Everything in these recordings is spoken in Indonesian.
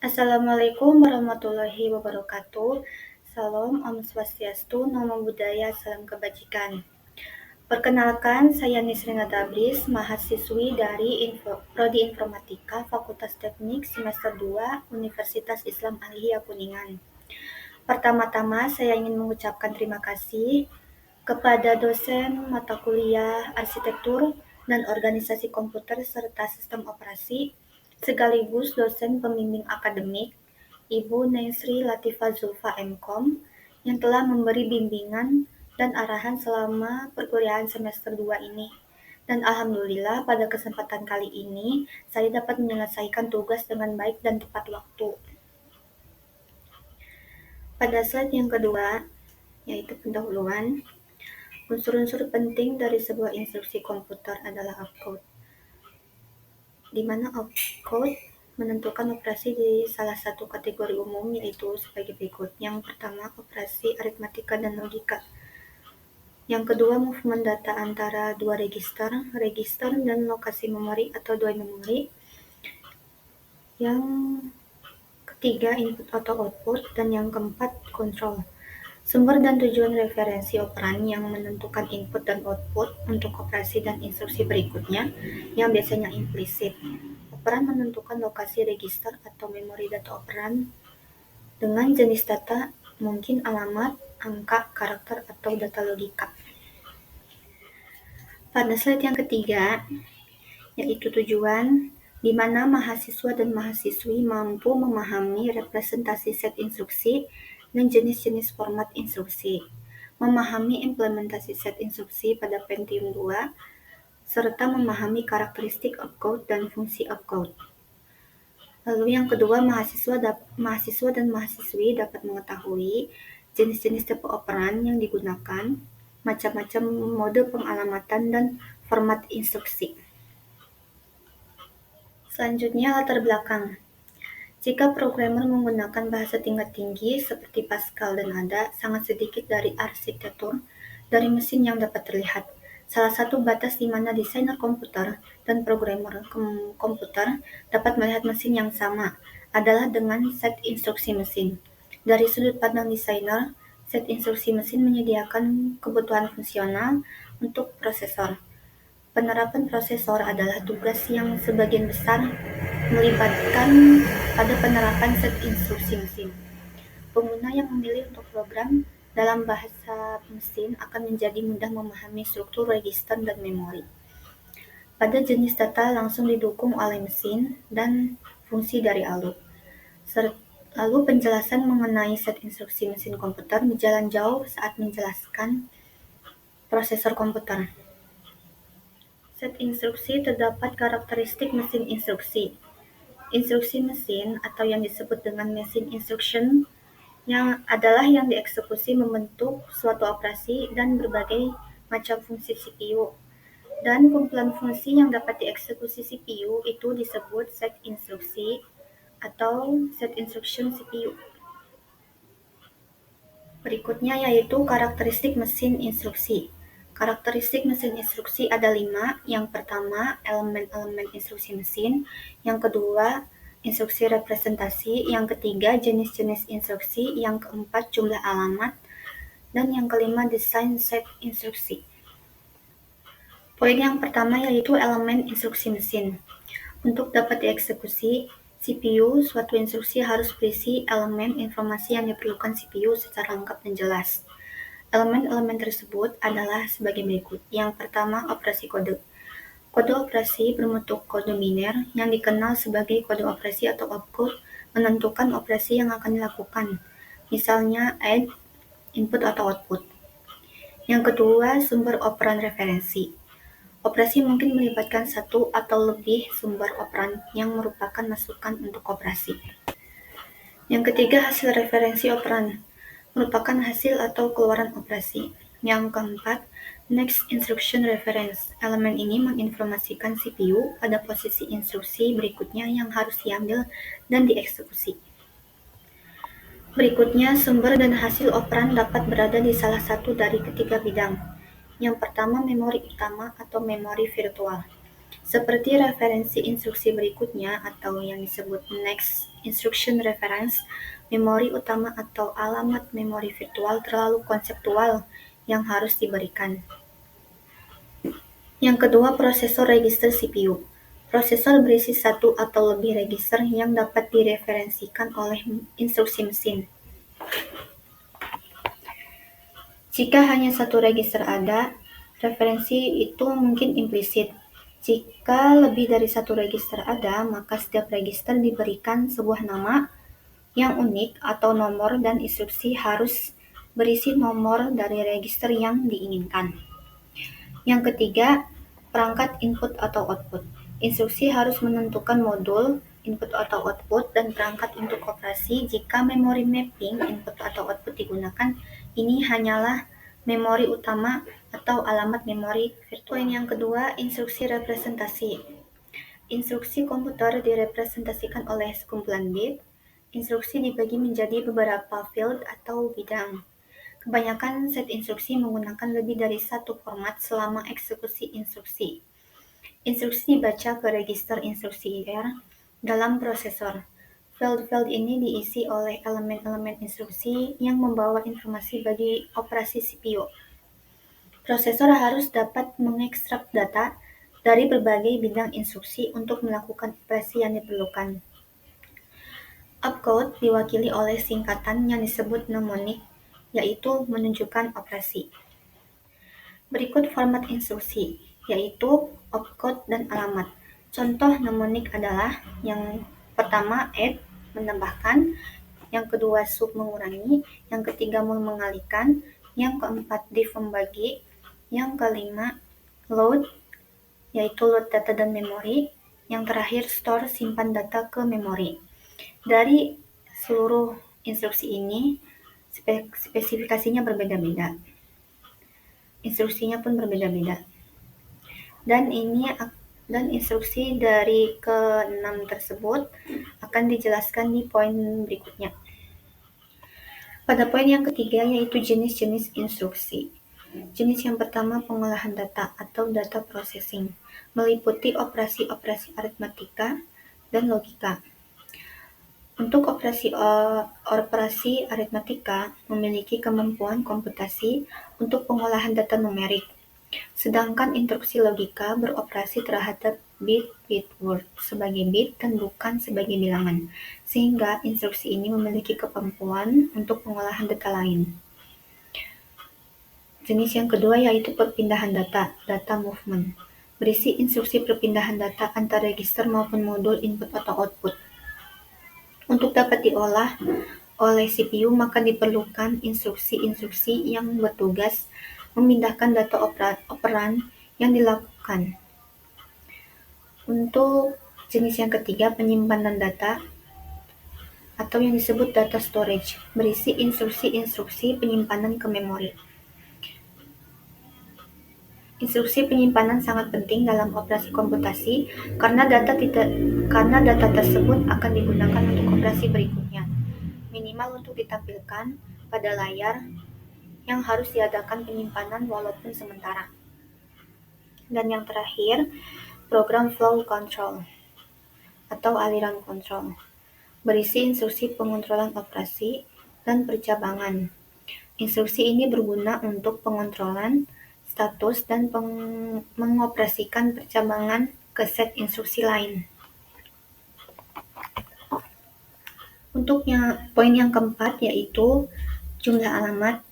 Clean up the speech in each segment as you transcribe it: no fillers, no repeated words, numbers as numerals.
Assalamualaikum warahmatullahi wabarakatuh. Salam, Om Swastiastu, Namo Buddhaya, Salam Kebajikan. Perkenalkan, saya Nisrina Tabris, mahasiswi dari Prodi Informatika Fakultas Teknik semester 2 Universitas Islam Aliyah Kuningan. Pertama-tama, saya ingin mengucapkan terima kasih kepada dosen mata kuliah Arsitektur dan Organisasi Komputer serta Sistem Operasi, sekaligus dosen pembimbing akademik, Ibu Nesri Latifah Zulfa MKom, yang telah memberi bimbingan dan arahan selama perkuliahan semester 2 ini. Dan Alhamdulillah pada kesempatan kali ini, saya dapat menyelesaikan tugas dengan baik dan tepat waktu. Pada slide yang kedua, yaitu pendahuluan, unsur-unsur penting dari sebuah instruksi komputer adalah opcode, di mana opcode menentukan operasi di salah satu kategori umum, yaitu sebagai berikut. Yang pertama, operasi aritmatika dan logika. Yang kedua, movement data antara dua register dan lokasi memori atau dua memori. Yang ketiga, input atau output. Dan yang keempat, control. Sumber dan tujuan referensi operan yang menentukan input dan output untuk operasi dan instruksi berikutnya yang biasanya implisit. Operan menentukan lokasi register atau memori data operan dengan jenis data, mungkin alamat, angka, karakter, atau data logika. Pada slide yang ketiga, yaitu tujuan, di mana mahasiswa dan mahasiswi mampu memahami representasi set instruksi dan jenis-jenis format instruksi, memahami implementasi set instruksi pada Pentium II, serta memahami karakteristik opcode dan fungsi opcode. Lalu yang kedua, mahasiswa dan mahasiswi dapat mengetahui jenis-jenis tipe operan yang digunakan, macam-macam mode pengalamatan dan format instruksi. Selanjutnya, latar belakang. Jika programmer menggunakan bahasa tingkat tinggi seperti Pascal dan ADA, sangat sedikit dari arsitektur dari mesin yang dapat terlihat. Salah satu batas di mana desainer komputer dan programmer komputer dapat melihat mesin yang sama adalah dengan set instruksi mesin. Dari sudut pandang desainer, set instruksi mesin menyediakan kebutuhan fungsional untuk prosesor. Penerapan prosesor adalah tugas yang sebagian besar melibatkan pada penerapan set instruksi mesin. Pengguna yang memilih untuk program dalam bahasa mesin akan menjadi mudah memahami struktur register dan memori. Pada jenis data langsung didukung oleh mesin dan fungsi dari ALU. Lalu penjelasan mengenai set instruksi mesin komputer berjalan jauh saat menjelaskan prosesor komputer. Set instruksi terdapat karakteristik mesin instruksi. Instruksi mesin atau yang disebut dengan machine instruction yang dieksekusi membentuk suatu operasi dan berbagai macam fungsi CPU. Dan kumpulan fungsi yang dapat dieksekusi CPU itu disebut set instruksi atau set instruction CPU. Berikutnya yaitu karakteristik mesin instruksi. Karakteristik mesin instruksi ada 5. Yang pertama, elemen-elemen instruksi mesin. Yang kedua, instruksi representasi. Yang ketiga, jenis-jenis instruksi. Yang keempat, jumlah alamat. Dan yang kelima, desain set instruksi. Poin yang pertama yaitu elemen instruksi mesin. Untuk dapat dieksekusi, CPU, suatu instruksi harus berisi elemen informasi yang diperlukan CPU secara lengkap dan jelas. Elemen-elemen tersebut adalah sebagai berikut. Yang pertama, operasi kode. Kode operasi berbentuk kode biner yang dikenal sebagai kode operasi atau opcode menentukan operasi yang akan dilakukan. Misalnya add, input atau output. Yang kedua, sumber operan referensi. Operasi mungkin melibatkan satu atau lebih sumber operan yang merupakan masukan untuk operasi. Yang ketiga, hasil referensi operan merupakan hasil atau keluaran operasi. Yang keempat, next instruction reference. Elemen ini menginformasikan CPU pada posisi instruksi berikutnya yang harus diambil dan dieksekusi. Berikutnya, sumber dan hasil operan dapat berada di salah satu dari ketiga bidang. Yang pertama, memori utama atau memori virtual. Seperti referensi instruksi berikutnya atau yang disebut next instruction reference, memori utama atau alamat memori virtual terlalu konseptual yang harus diberikan. Yang kedua, prosesor register CPU. Prosesor berisi satu atau lebih register yang dapat direferensikan oleh instruksi mesin. Jika hanya satu register ada, referensi itu mungkin implisit. Jika lebih dari satu register ada, maka setiap register diberikan sebuah nama yang unik atau nomor dan instruksi harus berisi nomor dari register yang diinginkan. Yang ketiga, perangkat input atau output. Instruksi harus menentukan modul, input atau output, dan perangkat untuk operasi. Jika memori mapping input atau output digunakan, ini hanyalah memori utama atau alamat memori virtual. Poin yang kedua, instruksi representasi. Instruksi komputer direpresentasikan oleh sekumpulan bit. Instruksi dibagi menjadi beberapa field atau bidang. Kebanyakan set instruksi menggunakan lebih dari satu format selama eksekusi instruksi. Instruksi dibaca ke register instruksi IR dalam prosesor. Field-field ini diisi oleh elemen-elemen instruksi yang membawa informasi bagi operasi CPU. Prosesor harus dapat mengekstrak data dari berbagai bidang instruksi untuk melakukan operasi yang diperlukan. Opcode diwakili oleh singkatan yang disebut mnemonic, yaitu menunjukkan operasi. Berikut format instruksi, yaitu opcode dan alamat. Contoh mnemonik adalah yang pertama add, menambahkan, yang kedua sub, mengurangi, yang ketiga mul, mengalihkan, yang keempat div, membagi, yang kelima load, yaitu load data dan memori, yang terakhir store, simpan data ke memori. Dari seluruh instruksi ini, spesifikasinya berbeda-beda. Instruksinya pun berbeda-beda. Dan instruksi dari ke-6 tersebut akan dijelaskan di poin berikutnya. Pada poin yang ketiga, yaitu jenis-jenis instruksi. Jenis yang pertama, pengolahan data atau data processing, meliputi operasi-operasi aritmatika dan logika. Untuk operasi aritmatika memiliki kemampuan komputasi untuk pengolahan data numerik, sedangkan instruksi logika beroperasi terhadap bit word sebagai bit dan bukan sebagai bilangan, sehingga instruksi ini memiliki kemampuan untuk pengolahan data lain. Jenis yang kedua yaitu perpindahan data movement, berisi instruksi perpindahan data antar register maupun modul input atau output. Untuk dapat diolah oleh CPU, maka diperlukan instruksi-instruksi yang bertugas memindahkan data operan yang dilakukan. Untuk jenis yang ketiga, penyimpanan data atau yang disebut data storage, berisi instruksi-instruksi penyimpanan ke memori. Instruksi penyimpanan sangat penting dalam operasi komputasi karena data tersebut akan digunakan untuk operasi berikutnya, minimal untuk ditampilkan pada layar yang harus diadakan penyimpanan walaupun sementara. Dan yang terakhir, program flow control atau aliran kontrol, berisi instruksi pengontrolan operasi dan percabangan. Instruksi ini berguna untuk pengontrolan status dan mengoperasikan percabangan ke set instruksi lain. Untuk poin yang keempat yaitu jumlah alamat.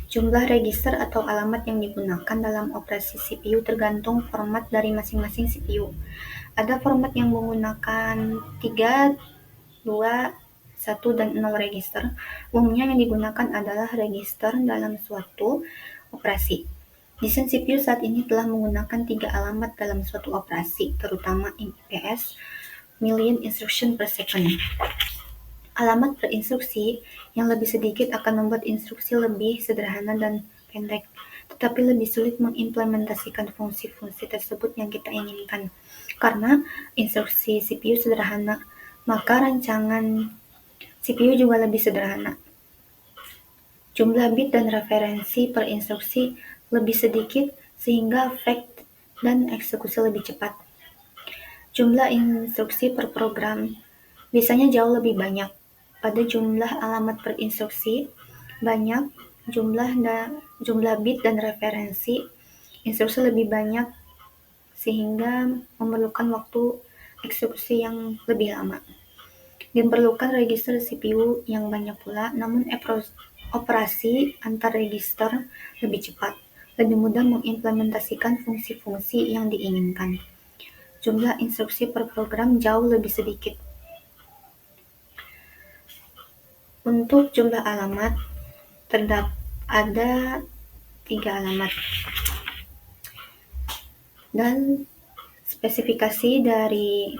Jumlah register atau alamat yang digunakan dalam operasi CPU tergantung format dari masing-masing CPU. Ada format yang menggunakan 3, 2, 1, dan 0 register. Umumnya yang digunakan adalah register dalam suatu operasi. Desain CPU saat ini telah menggunakan 3 alamat dalam suatu operasi, terutama MIPS, million instruction per second. Alamat per instruksi yang lebih sedikit akan membuat instruksi lebih sederhana dan pendek, tetapi lebih sulit mengimplementasikan fungsi-fungsi tersebut yang kita inginkan. Karena instruksi CPU sederhana, maka rancangan CPU juga lebih sederhana. Jumlah bit dan referensi per instruksi lebih sedikit sehingga efek dan eksekusi lebih cepat. Jumlah instruksi per program biasanya jauh lebih banyak. Pada jumlah alamat per instruksi, banyak jumlah bit dan referensi instruksi lebih banyak sehingga memerlukan waktu eksekusi yang lebih lama. Diperlukan register CPU yang banyak pula, namun operasi antar register lebih cepat, lebih mudah mengimplementasikan fungsi-fungsi yang diinginkan. Jumlah instruksi per program jauh lebih sedikit. Untuk jumlah alamat, ada 3 alamat. Dan spesifikasi dari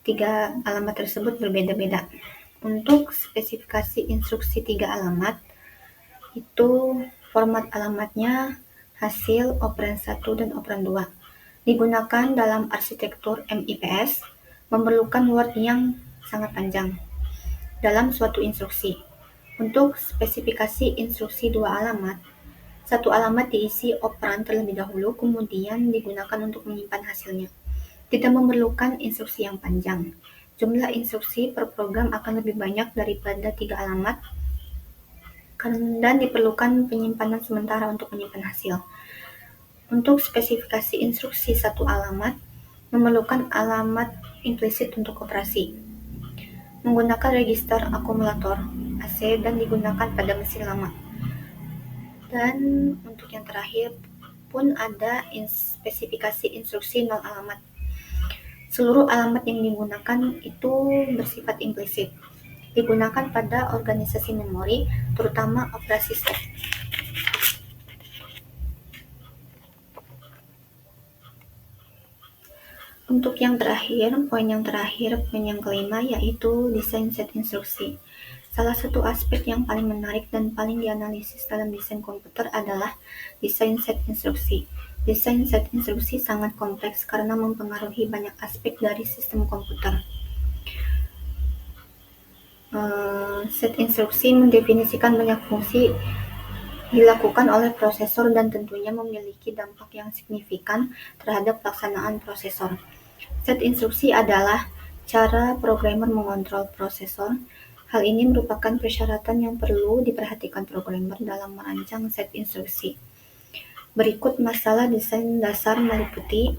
3 alamat tersebut berbeda-beda. Untuk spesifikasi instruksi 3 alamat, itu format alamatnya hasil operan 1 dan operan 2. Digunakan dalam arsitektur MIPS, memerlukan word yang sangat panjang dalam suatu instruksi. Untuk spesifikasi instruksi 2 alamat, satu alamat diisi operan terlebih dahulu, kemudian digunakan untuk menyimpan hasilnya. Tidak memerlukan instruksi yang panjang. Jumlah instruksi per program akan lebih banyak daripada 3 alamat dan diperlukan penyimpanan sementara untuk menyimpan hasil. Untuk spesifikasi instruksi satu alamat, memerlukan alamat implisit untuk operasi. Menggunakan register akumulator AC dan digunakan pada mesin lama. Dan untuk yang terakhir pun ada spesifikasi instruksi 0 alamat. Seluruh alamat yang digunakan itu bersifat implisit. Digunakan pada organisasi memori, terutama operasi stek. Untuk yang terakhir, poin yang kelima yaitu desain set instruksi. Salah satu aspek yang paling menarik dan paling dianalisis dalam desain komputer adalah desain set instruksi. Desain set instruksi sangat kompleks karena mempengaruhi banyak aspek dari sistem komputer. Set instruksi mendefinisikan banyak fungsi dilakukan oleh prosesor dan tentunya memiliki dampak yang signifikan terhadap pelaksanaan prosesor. Set instruksi adalah cara programmer mengontrol prosesor. Hal ini merupakan persyaratan yang perlu diperhatikan programmer dalam merancang set instruksi. Berikut masalah desain dasar meliputi: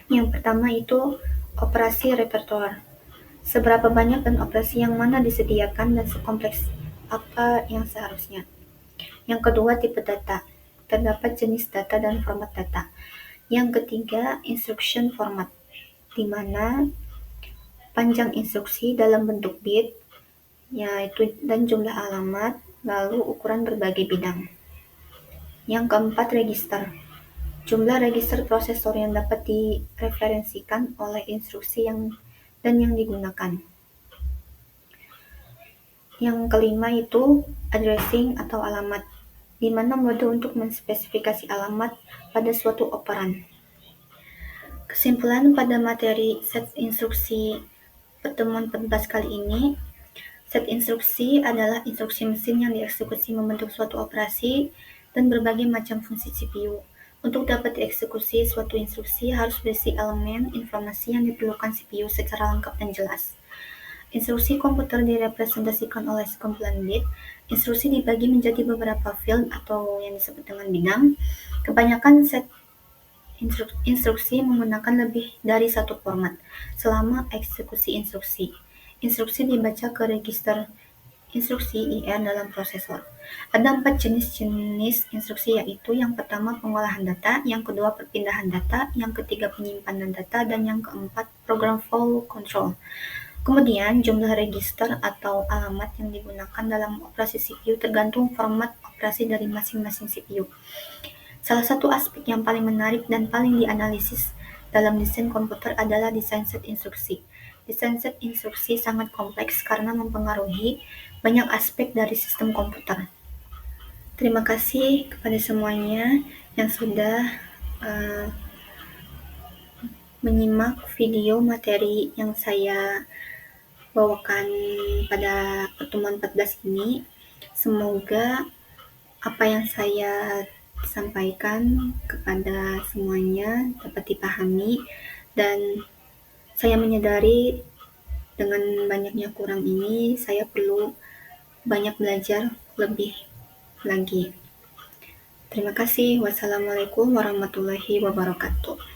yang pertama itu operasi repertoire. Seberapa banyak dan operasi yang mana disediakan dan sekompleks apa yang seharusnya. Yang kedua, tipe data. Terdapat jenis data dan format data. Yang ketiga, instruction format, di mana panjang instruksi dalam bentuk bit, yaitu dan jumlah alamat, lalu ukuran berbagai bidang. Yang keempat, register. Jumlah register prosesor yang dapat direferensikan oleh instruksi yang digunakan. Yang kelima itu addressing atau alamat, di mana mode untuk menspesifikasi alamat pada suatu operan. Kesimpulan pada materi set instruksi pertemuan 14 kali ini, set instruksi adalah instruksi mesin yang dieksekusi membentuk suatu operasi dan berbagai macam fungsi CPU. Untuk dapat dieksekusi suatu instruksi harus berisi elemen informasi yang diperlukan CPU secara lengkap dan jelas. Instruksi komputer direpresentasikan oleh sekumpulan bit. Instruksi dibagi menjadi beberapa field atau yang disebut dengan bidang. Kebanyakan set instruksi menggunakan lebih dari satu format selama eksekusi instruksi. Instruksi dibaca ke register instruksi IR dalam prosesor. Ada 4 jenis instruksi, yaitu yang pertama pengolahan data, yang kedua perpindahan data, yang ketiga penyimpanan data, dan yang keempat program flow control. Kemudian jumlah register atau alamat yang digunakan dalam operasi CPU tergantung format operasi dari masing-masing CPU. Salah satu aspek yang paling menarik dan paling dianalisis dalam desain komputer adalah desain set instruksi. Desain set instruksi sangat kompleks karena mempengaruhi banyak aspek dari sistem komputer. Terima kasih kepada semuanya yang sudah menyimak video materi yang saya bawakan pada pertemuan 14 ini. Semoga apa yang saya sampaikan kepada semuanya dapat dipahami, dan saya menyadari dengan banyaknya kurang ini saya perlu banyak belajar lebih lagi. Terima kasih. Wassalamualaikum warahmatullahi wabarakatuh.